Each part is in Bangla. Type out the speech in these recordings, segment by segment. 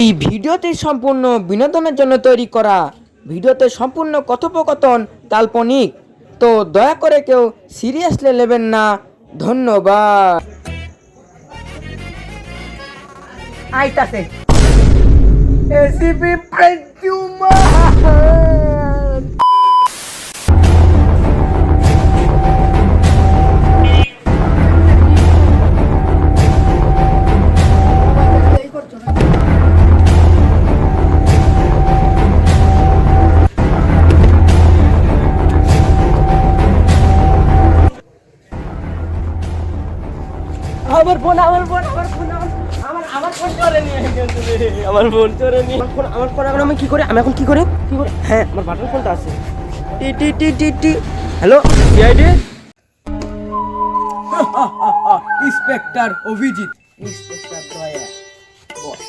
এই ভিডিওটি সম্পূর্ণ বিনোদনের জন্য তৈরি করা। ভিডিওতে সম্পূর্ণ কথোপকথন কাল্পনিক, তো দয়া করে কেউ সিরিয়াসলি নেবেন না। ধন্যবাদ। আইতাছে এসিপি প্রদ্যুমান। আমার ফোন চোরে নিয়ে গেছে রে। আমার ফোন চোরে নিয়ে আমার ফোন এখন আমি কি করে হ্যাঁ, আমার বাটন ফোনটা আছে। টি টি টি টি টি। Hello CID. Inspector Abhijit. Inspector Daya boss.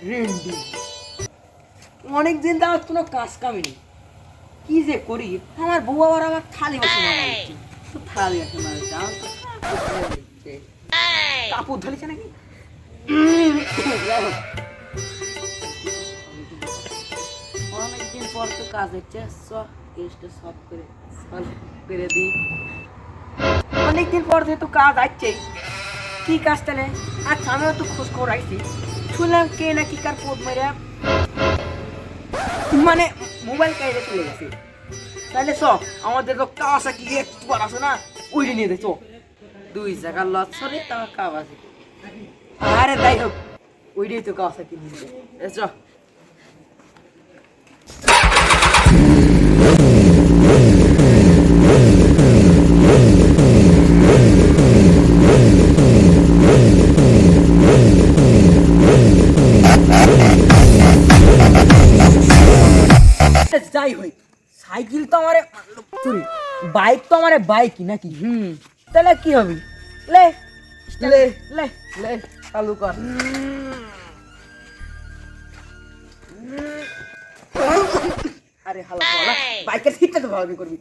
Randy অনেক দিন যাওয়ার কোনো কাজ কামিনি, কি যে করি। আমার বউ আবার আমার থালি বসে থালি আছে কাপড় ধরেছে নাকি। অনেকদিন পর তো কাজ হচ্ছে, সব করে দিই। অনেকদিন পর যেহেতু কাজ আসছে, কি কাজ তাহলে? আচ্ছা, আমিও তো খোঁজ খবর আইছি, শুনলাম কে নাকি কার পোদ মেরে মানে মোবাইল কাইরে চলে গেছে। তাহলে সব আমাদের তো কাওয়াসাকি একটু আছে না, ওইটা নিয়ে দেখো। 2 জায়গার লস সরে তা কাওয়াসাকি। আরে তাই হোক, ওইটাই তো কাওয়াসাকি নিয়ে এসো। যাই হই, সাইকেল তো আমারে সরি বাইক তো আমারে বাইকই নাকি। তাহলে কি হবে? লে লে লে লে চালু কর। আরে হালা হালা, বাইকের সিটটা তো ভালো করবি।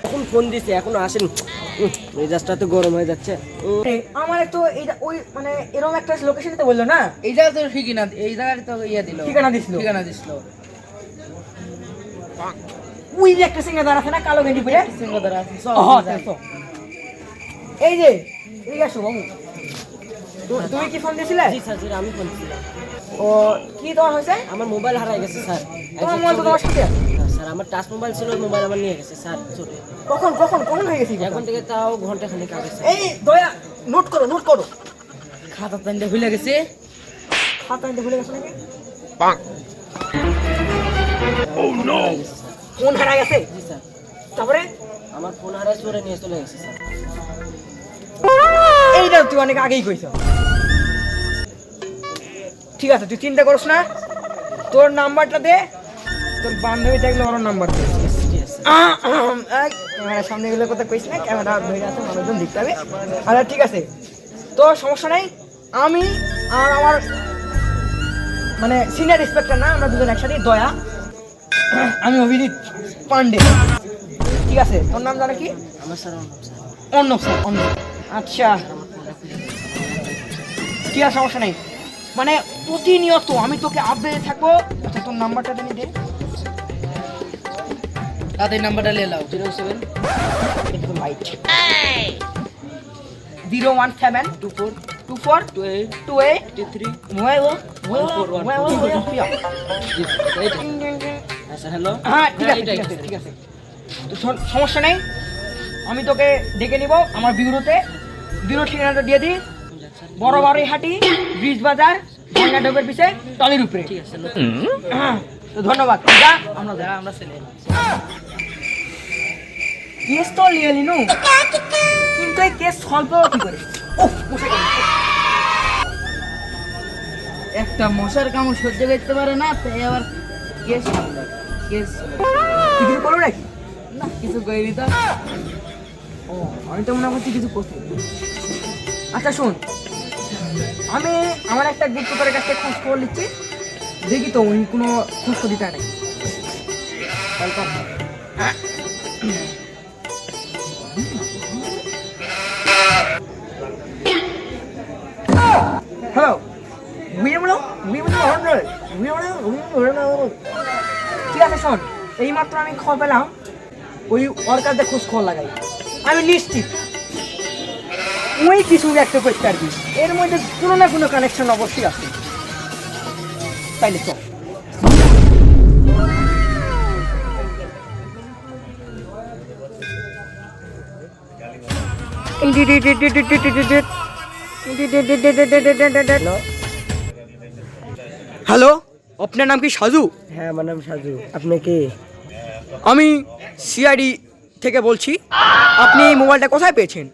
এখন ফোন দিছে, এখনো আসেন। মেজাজটা তো গরম হয়ে যাচ্ছে আমার। তো এইটা ওই মানে এরকম একটা লোকেশনে তো বললো না, এইটা তো ঠিকই না, এই জায়গায় তো ইয়া দিল, ঠিকানা দিছিল। ওই যে একটা সিঙ্গাদার আছে না, কালো গেঞ্জি পরে সিংহদার আছে। এই যে এই আসো বাবু, তুমি কি ফোন দিছিলে? জি স্যার, জি আমি ফোন দিছিলাম। ও কি তোমার হয়েছে? আমার মোবাইল হারাই গেছে স্যার। তোমার মোবাইল তো তোমার সাথে আছে। স্যার আমার টাচ মোবাইল ছিল, ওই মোবাইল আমার নিয়ে গেছে স্যার চোরে। কখন হয়ে গেছে? এখন থেকে তাও ঘন্টা খানেক আগে স্যার। এই দয়া নোট করো। খাতা পেনটা ভুলে গেছে। খাতা আনতে ভুলে গেছো নাকি? ফোন হারা গেছে? জি স্যার। তারপরে আমার ফোন হারাই চোরে নিয়ে চলে গেছে স্যার। এইটা তুই অনেক আগেই কইছ। ঠিক আছে, তুই চিন্তা করিস না, তোর নাম্বারটা দে, তোর বান্ধবী থাকলে ওর নাম্বার দে। ক্যামেরার সামনে গেলে কথা কইস না, ক্যামেরা ধরে আছে, মানুষজন দেখতে হবে। আচ্ছা ঠিক আছে, তো সমস্যা নেই। আমি আর আমার মানে সিনিয়র ইন্সপেক্টর না, আমরা দুজন একসাথে। দয়া, আমি অভিজিৎ পান্ডে। ঠিক আছে, তোর নাম জানা কি? আমার স্যার অর্ণব স্যার। আচ্ছা ঠিক আছে, সমস্যা নেই। মানে প্রতিনিয়ত আমি তোকে আপডেটে থাকবো। আচ্ছা তোর নাম্বারটা জানি দে। তাদের নাম্বারটা নিয়ে নাও। 07 017 24 24 28 28 83 nuevo স্যার হ্যালো। হ্যাঁ ঠিক আছে। তো সমস্যা নেই, আমি তোকে ডেকে নিব আমার বিউরো ঠিকানাটা দিয়ে দিই। বড় হাটি ব্রিজ বাজার, ভাঙ্গা ঢোকের পিছে টলির উপরে। ঠিক আছে, তো ধন্যবাদ। যা আমরা ছেলে কেস তো নিয়ে নিনু, কিন্তু এই কেস সলভ কি করে? একটা মশার কামড় সহ্য করতে পারে না, তাই আবার কেস কিছু করো নাকি? না কিছু কইরি তো ও আমি তো মনে করছি কিছু করছি। আচ্ছা শোন, আমি আমার একটা গুপ্তচরের কাছ থেকে খোঁজ খবর নিচ্ছি, দেখি তো উনি কোনো খোঁজ খবর দিতে নাকি। হ্যালো, ঠিক আছে শোন, এইমাত্র আমি খবর পেলাম ওই ওর কাছে খোঁজ খবর লাগাই, আমি নিশ্চিত ওই কিছু একটা করতে পারবি, এর মধ্যে কোনো না কোনো কানেকশন অবশ্যই আছে। তাইলে চল। হ্যালো, আপনার নাম কি সাজু? হ্যাঁ আমার নাম সাজু। আপনি কি? আমি সিআইডি থেকে বলছি। আপনি এই মোবাইলটা কোথায় পেয়েছেন?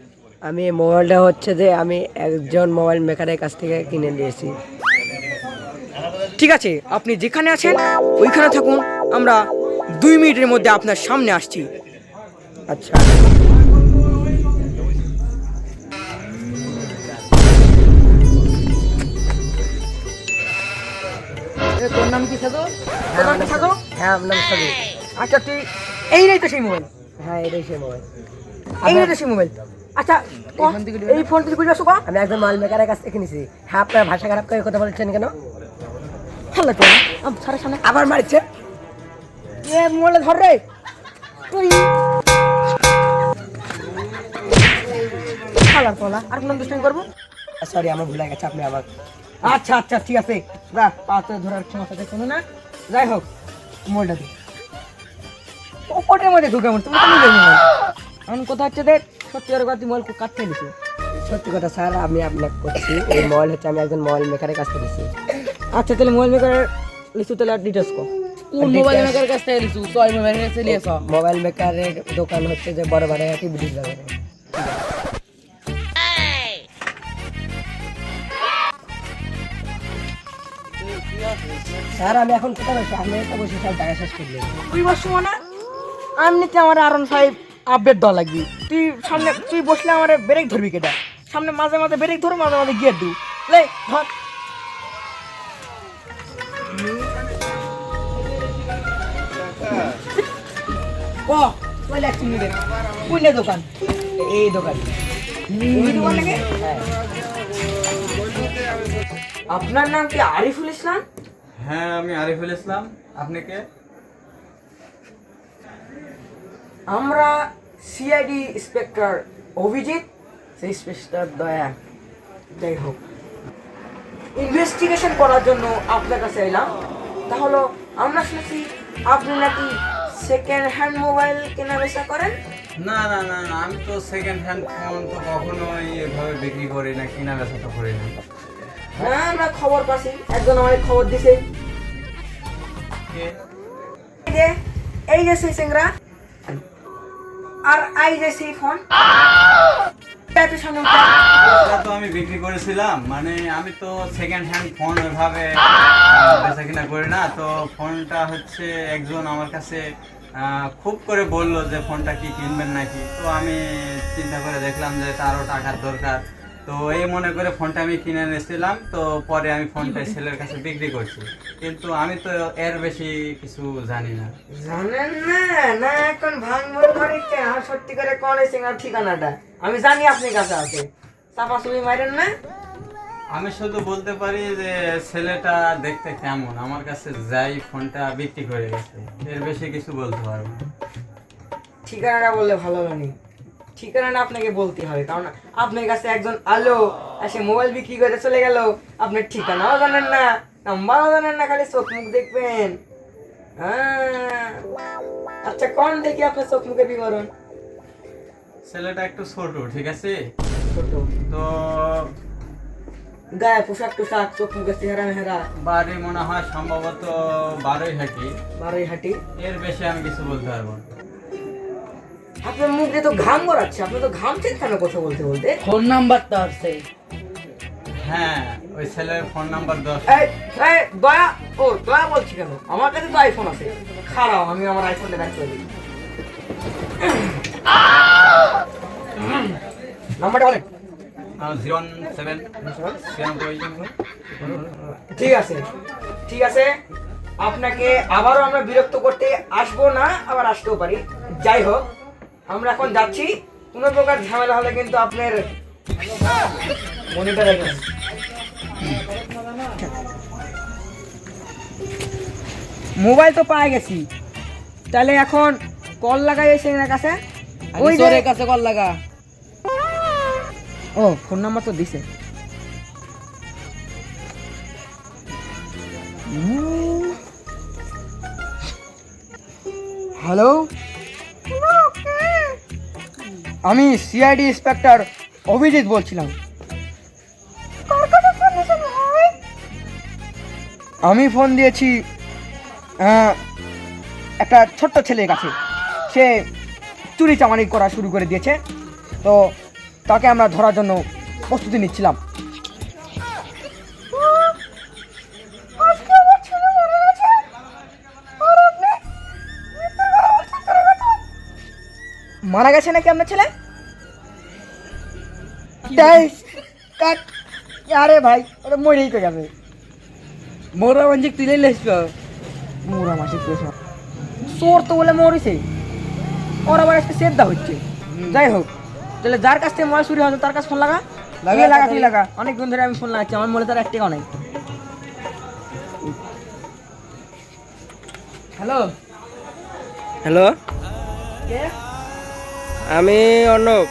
আমি এই মোবাইলটা হচ্ছে যে আমি একজন মোবাইল মেকারের কাছ থেকে কিনে নিয়েছি। ঠিক আছে, আপনি যেখানে আছেন ওইখানে থাকুন, আমরা 2 মিনিটের মধ্যে আপনার সামনে আসছি। আচ্ছা তোর নাম কি সাজু? তোর নাম কি সাজু? হ্যাঁ আমার নাম সাজু। আচ্ছা তুই এই নেই তো সেই মোবাইল? হ্যাঁ এটাই সে মোবাইল। এই নেই তো সেই মোবাইল? আচ্ছা এই ফোন থেকে ঘুরে আসো। আমি একজন মোবাইল মেকারের কাছ থেকে কিনেছি। হ্যাঁ আপনার ভাষা খারাপ করে কথা বলছেন কেন? হ্যালো তো সারা সামনে আবার মারছে। এ মোবাইল ধর রে তুই। খালার পলা আর কোন দুষ্টামি করবো? সরি আমার ভুলে গেছে, আপনি আবার। আচ্ছা আচ্ছা ঠিক আছে, যা পাতে ধরার সমস্যা দেখো না। যাই হোক মোবাইলটা দে। পকেটের মধ্যে ঢুকে মর, তুমি তো নিজে মোবাইল। এখন কথা হচ্ছে দেখ, সত্যি করে কথা, তুই মোবাইল কাটতে দিছি। সত্যি কথা স্যার, আমি আপনাকে করছি এই মোবাইল হচ্ছে আমি একজন মোবাইল মেকারের কাছ থেকে নিয়েছি। আচ্ছা তাহলে মোবাইল মেকারের লিখু, তাহলে ডিটেলস কো। কোন মোবাইল মেকারের কাছ থেকে লিখু? তো আমি মোবাইল কাছে নিয়েছ। মোবাইল মেকারের দোকান হচ্ছে যে বড় বাড়াহাটি ব্রিজ বাজারে। স্যার আমি এখন কোথায় বসে? আমি একটা বসে সব টাকা শেষ করলি। তুই বসছো মানে আমি নিতে আমার R15 আপডেট দেওয়া লাগবে। তুই সামনে তুই বসলে আমার ব্রেক ধরবি কেটা? সামনে মাঝে মাঝে ব্রেক ধর, মাঝে মাঝে গিয়ার দিই। লে ধর। ও ওই লাগছি নিবে কোন দোকান? এই দোকান। এই দোকান নাকি? হ্যাঁ আপনার নাম কি আরিফুল ইসলাম? হ্যাঁ আমি আরিফুল ইসলাম। আপনি কে? আমরা সিআইডি ইন্সপেক্টর অভিজিৎ, সেই ইন্সপেক্টর দয়া। যাই হোক, ইনভেস্টিগেশন করার জন্য আপনার কাছে এলাম। তাহলে আমরা শুনেছি আপনি নাকি সেকেন্ড হ্যান্ড মোবাইল কেনা বেচা করেন। না না না না, আমি তো সেকেন্ড হ্যান্ড ফোন তো কখনোই এভাবে বিক্রি করি না, কিনা বেচা তো করি না। না আমরা খবর পাচ্ছি, একজন আমাকে খবর দিছে। কে? এই যে সেই সিংরা আর এই যে সেই ফোন, একটু সামনে উঠা। এটা তো আমি বিক্রি করেছিলাম, মানে আমি তো সেকেন্ড হ্যান্ড ফোন ওইভাবে বেচা কিনা করি না। তো ফোনটা হচ্ছে একজন আমার কাছে খুব করে বললো যে ফোনটা কি কিনবেন নাকি। তো আমি চিন্তা করে দেখলাম যে তারও টাকার দরকার, তো এই মনে করে ফোনটা আমি কিনে এনেছিলাম। তো পরে আমি ফোনটা ছেলের কাছে বিক্রি করছি, কিন্তু আমি তো এর বেশি কিছু জানি না। জানেন না? না এখন ভাঙবো বাড়িতে আর সত্যি করে কোন সিঙ্গার ঠিকানাটা আমি জানি আপনার কাছে আছে। চাপা চুপি মারেন না। আমি শুধু বলতে পারি যে ছেলেটা দেখতে কেমন, আমার কাছে যাই ফোনটা বিক্রি করে গেছে, এর বেশি কিছু বলতে পারবো না। ঠিকানাটা বললে ভালো হয়নি। ঠিকানাটা আপনাকে বলতে হবে, কারণ আপনার কাছে একজন আলো এসে মোবাইল বিক্রি করে চলে গেল, আপনার ঠিকানাও জানেন না, নাম্বারও জানেন না, খালি চোখ মুখ দেখবেন। আচ্ছা কোন দেখি আপনার চোখ মুখে বিবরণ। ছেলেটা একটু ছোট, ঠিক আছে, ছোট, তো গায়ে পোশাক টোশাক, চোখ মুখে চেহারা মেহারা। বাড়ি মনে হয় সম্ভবত বারোইহাটি। বারোইহাটি। এর বেশি আমি কিছু বলতে পারবো না। আপনার মুখ দিয়ে তো ঘাম গড়াচ্ছে, আপনি তো ঘামছেন কেন কথা বলতে বলতে? ফোন নাম্বারটা আছে। হ্যাঁ ওই ছেলের ফোন নাম্বার 10। এই এই দয়া, ও দয়া বলছি কেন? আমার কাছে তো আইফোন আছে, খারাপ আমি আমার আইফোনটা ব্যাক করে দিই। নাম্বারটা বলেন। 017 96। ঠিক আছে, ঠিক আছে, আপনাকে আবারও আমরা বিরক্ত করতে আসবো না, আবার আসতেও পারি। যাই হোক, আমরা এখন যাচ্ছি। কোনো প্রকার ঝামেলা হলে কিন্তু আপনার মনিটর রেখে মোবাইল তো পায়ে গেছি, তাহলে এখন কল লাগাই এসে এর কাছে। ওই তোর কাছে কল লাগা। ও ফোন নাম্বার তো দিছে। হ্যালো, আমি সিআইডি ইন্সপেক্টর অভিজিৎ বলছিলাম। আমি ফোন দিয়েছি একটা ছোট্ট ছেলের কাছে। সে চুরি চামারি করা শুরু করে দিয়েছে, তো তাকে আমরা ধরার জন্য প্রস্তুতি নিচ্ছিলাম। মারা গেছে নাকি আপনার ছেলে? তাই আরে ভাই, ওটা মরেই তো যাবে। মোরা মানে তুলে লেসব। মোরা মাসে চোর তো বলে মরেছে, ওর আবার আজকে সেদ্ধা হচ্ছে। যাই হোক, তাহলে যার কাছ থেকে মোবাইল চুরি হতো তার কাছে ফোন লাগা। তুই লাগা। অনেক দিন ধরে আমি ফোন লাগাচ্ছি, আমার মনে তার এক টাকাও নাই। হ্যালো, হ্যালো, কে? আমি অর্ণব।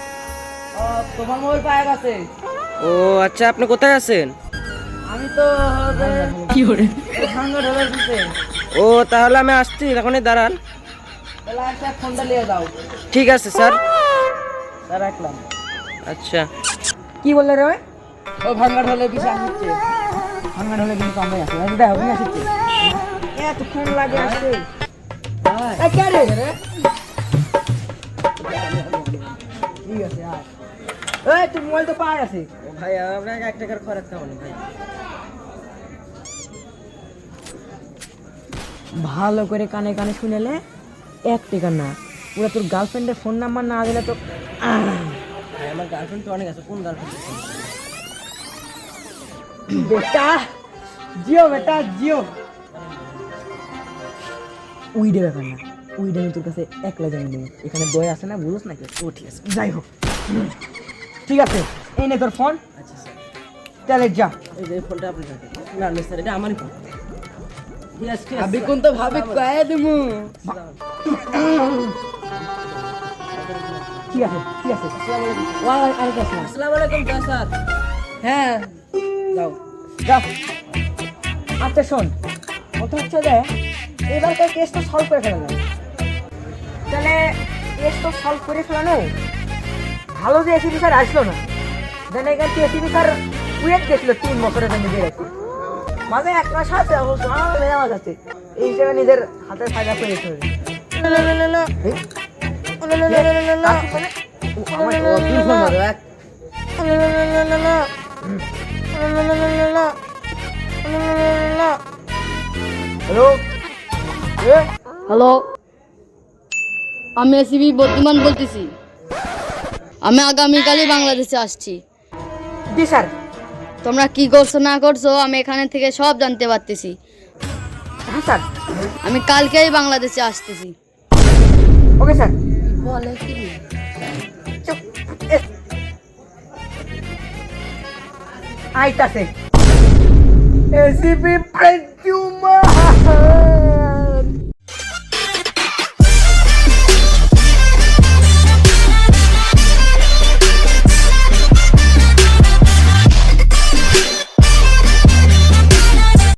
তোমার মোবাইল পাওয়া গেছে। ও আচ্ছা, আপনি কোথায় আছেন? আমি তো কি করে ভাঙ্গা ঢোলার দিতে। ও তাহলে আমি আসছি, এখনই দাঁড়ান। তাহলে একটা ফোনটা নিয়ে দাও। ঠিক আছে স্যার। রাখলাম। আচ্ছা, কি বললে রে? ও ভাঙ্গা ঢোলের পিছনে আসছে। ভাঙ্গা ঢোলে কিন্তু কমে আছে। দেখো তুমি আসছে। এতক্ষণ লাগে আসতে। এই কে রে? ঠিক আছে, আয়। এই তোর মোবাইল তো পাওয়া গেছে। ভাই আপনাকে 1 টাকার খরচ খাবো না ভাই। ভালো করে কানে কানে শুনেলে 1 টাকা না, পুরো তোর গার্লফ্রেন্ডের ফোন নাম্বার না দিলে তো ভাই আমার গার্লফ্রেন্ড তো অনেক আছে। কোন গার্লফ্রেন্ড? বেটা জিও, বেটা জিও। উইডে ব্যাপার না, উইডে আমি তোর কাছে একলা জানি নেই। এখানে দই আছে না, বুঝোস নাকি? ও ঠিক আছে, যাই হোক। ঠিক আছে, এই নে তোর ফোন। আচ্ছা স্যার, তাহলে যা। এই যে ফোনটা আপনি রাখেন। না না স্যার, এটা আমারই ফোন। ঠিক আছে, ঠিক ভাবি আছে। কোন তো ভাবি কয়ে দিমু। ঠিক আছে, ঠিক আছে। ওয়ালাইকুম আসসালাম। আসসালামু আলাইকুম স্যার। হ্যাঁ, যাও যাও। আচ্ছা শোন, কথা হচ্ছে যে এবারকার কেসটা সলভ করে ফেলানো। তাহলে কেস তো সলভ করে ফেলানো, ভালো যে এসিপি স্যার আসলো না। দেন এখানে এসিপি স্যার উইয়েট গেছিল 3 বছরের জন্য দিয়ে রাখি। মাঝে 1 মাস আছে, অবশ্য আমার মেজাজ আছে। এই হিসেবে নিজের হাতের ফায়দা করে রেখে হ্যালো, হ্যালো, আমি এসিবি বর্তমান বলতেছি। আমি আগামীকালই বাংলাদেশে আসছি। জি স্যার। তোমরা কি করছো না করছো আমি এখানে থেকে সব জানতে পারতেছি। হ্যাঁ স্যার, আমি কালকেই বাংলাদেশে আসতেছি। Okay sir. বলে কি চুপ। আইতাছে এসিপি প্রদ্যুম্ন।